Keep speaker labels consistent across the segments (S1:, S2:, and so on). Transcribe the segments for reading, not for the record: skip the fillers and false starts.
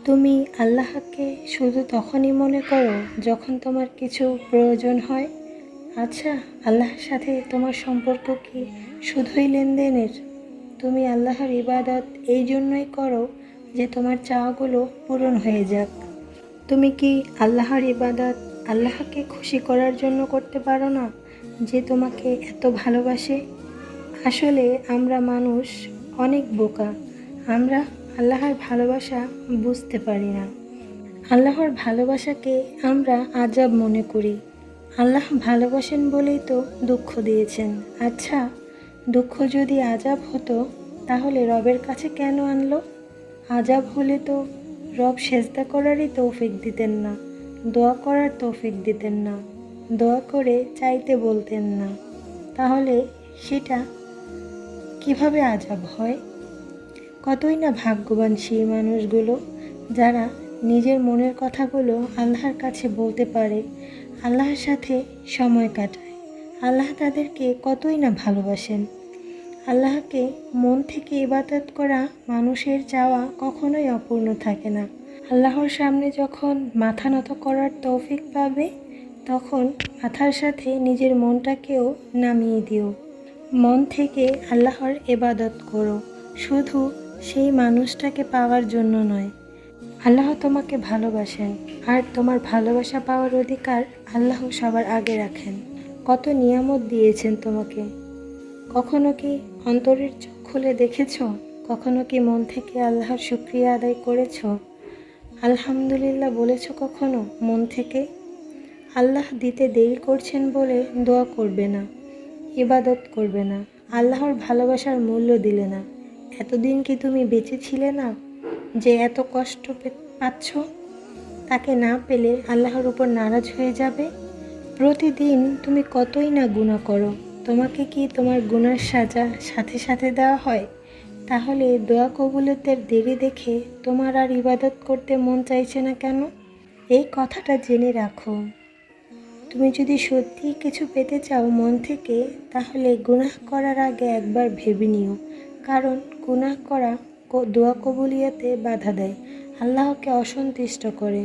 S1: তুমি আল্লাহকে শুধু তখনই মনে করো যখন তোমার কিছু প্রয়োজন হয়। আচ্ছা, আল্লাহর সাথে তোমার সম্পর্ক কি শুধুই লেনদেনের? তুমি আল্লাহর ইবাদত এই জন্যই করো যে তোমার চাওয়াগুলো পূরণ হয়ে যাক। তুমি কি আল্লাহর ইবাদত আল্লাহকে খুশি করার জন্য করতে পারো না, যে তোমাকে এত ভালোবাসে? আসলে আমরা মানুষ অনেক বোকা। আমরা আল্লাহর ভালোবাসা বুঝতে পারি না। আল্লাহর ভালোবাসাকে আমরা আজাব মনে করি। আল্লাহ ভালোবাসেন বলেই তো দুঃখ দিয়েছেন। আচ্ছা, দুঃখ যদি আজাব হতো তাহলে রবের কাছে কেন আনলো? আজাব হলে তো রব সেজদা করারই তৌফিক দিতেন না, দোয়া করার তৌফিক দিতেন না, দোয়া করে চাইতে বলতেন না। তাহলে সেটা কিভাবে আজাব হয়? কতই না ভাগ্যবান সেই মানুষগুলো যারা নিজের মনের কথাগুলো আল্লাহর কাছে বলতে পারে, আল্লাহর সাথে সময় কাটায়। আল্লাহ তাদেরকে কতই না ভালোবাসেন। আল্লাহকে মন থেকে ইবাদত করা মানুষের চাওয়া কখনোই অপূর্ণ থাকে না। আল্লাহর সামনে যখন মাথা নত করার তৌফিক পাবে, তখন মাথার সাথে নিজের মনটাকেও নামিয়ে দিও। মন থেকে আল্লাহর ইবাদত করো, শুধু সেই মানুষটাকে পাওয়ার জন্য নয়। আল্লাহ তোমাকে ভালোবাসেন, আর তোমার ভালোবাসা পাওয়ার অধিকার আল্লাহ সবার আগে রাখেন। কত নিয়ামত দিয়েছেন তোমাকে। কখনো কি অন্তরের চোখ খুলে দেখেছ? কখনো কি মন থেকে আল্লাহর শুকরিয়া আদায় করেছ? আলহামদুলিল্লাহ বলেছ কখনো মন থেকে? আল্লাহ দিতে দেরি করছেন বলে দোয়া করবে না, ইবাদত করবে না, আল্লাহর ভালোবাসার মূল্য দিলে না। এতদিন কি তুমি বেঁচে ছিলে না যে এত কষ্ট পাচ্ছ? তাকে না পেলে আল্লাহর উপর নারাজ হয়ে যাবে। প্রতিদিন তুমি কতই না গুনাহ করো, তোমাকে কি তোমার গুনার সাজা সাথে সাথে দেওয়া হয়? তাহলে দোয়া কবুলতের দেরি দেখে তোমার আর ইবাদত করতে মন চাইছে না কেন? এই কথাটা জেনে রাখো। তুমি যদি সত্যিই কিছু পেতে চাও মন থেকে, তাহলে গুনাহ করার আগে একবার ভেবে নিও। কারণ গুনাহ করা দোয়া কবুলিয়তে বাধা দেয়, আল্লাহকে অসন্তুষ্ট করে।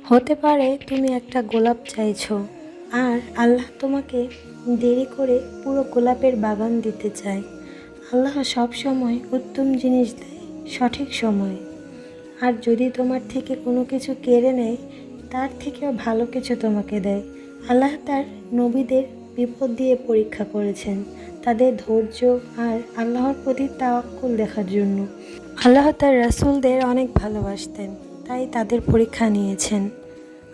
S1: হতে পারে তুমি একটা গোলাপ চাইছো, আর আল্লাহ তোমাকে দেরি করে পুরো গোলাপের বাগান দিতে চায়। আল্লাহ সব সময় উত্তম জিনিস দেয় সঠিক সময়ে। আর যদি তোমার থেকে কোনো কিছু কেড়ে নেয়, তার থেকেও ভালো কিছু তোমাকে দেয়। আল্লাহ তার নবীদের বিপদ দিয়ে পরীক্ষা করেছেন, তাদের ধৈর্য আর আল্লাহর প্রতি তাওয়াক্কুল দেখার জন্য। আল্লাহ তার রাসূলদের অনেক ভালোবাসতেন, তাই তাদের পরীক্ষা নিয়েছেন।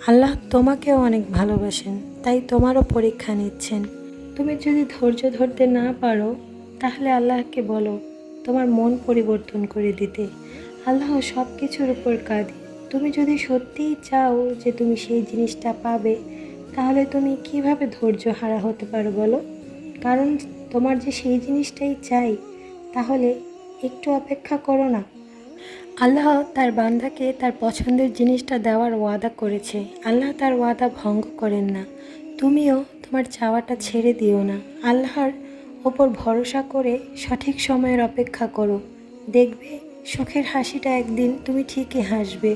S1: আল্লাহ তোমাকেও অনেক ভালোবাসেন, তাই তোমারও পরীক্ষা নিচ্ছেন। তুমি যদি ধৈর্য ধরতে না পারো, তাহলে আল্লাহকে বলো তোমার মন পরিবর্তন করে দিতে। আল্লাহ সব কিছুর উপর কাঁদে। তুমি যদি সত্যিই চাও যে তুমি সেই জিনিসটা পাবে, তাহলে তুমি কিভাবে ধৈর্য হারা হতে পারো বলো? কারণ তোমার যে সেই জিনিসটাই চাই, তাহলে একটু অপেক্ষা করো না। আল্লাহ তার বান্দাকে তার পছন্দের জিনিসটা দেওয়ার ওয়াদা করেছে। আল্লাহ তার ওয়াদা ভঙ্গ করেন না। তুমিও তোমার চাওয়াটা ছেড়ে দিও না। আল্লাহর ওপর ভরসা করে সঠিক সময়ের অপেক্ষা করো। দেখবে সুখের হাসিটা একদিন তুমি ঠিকই হাসবে।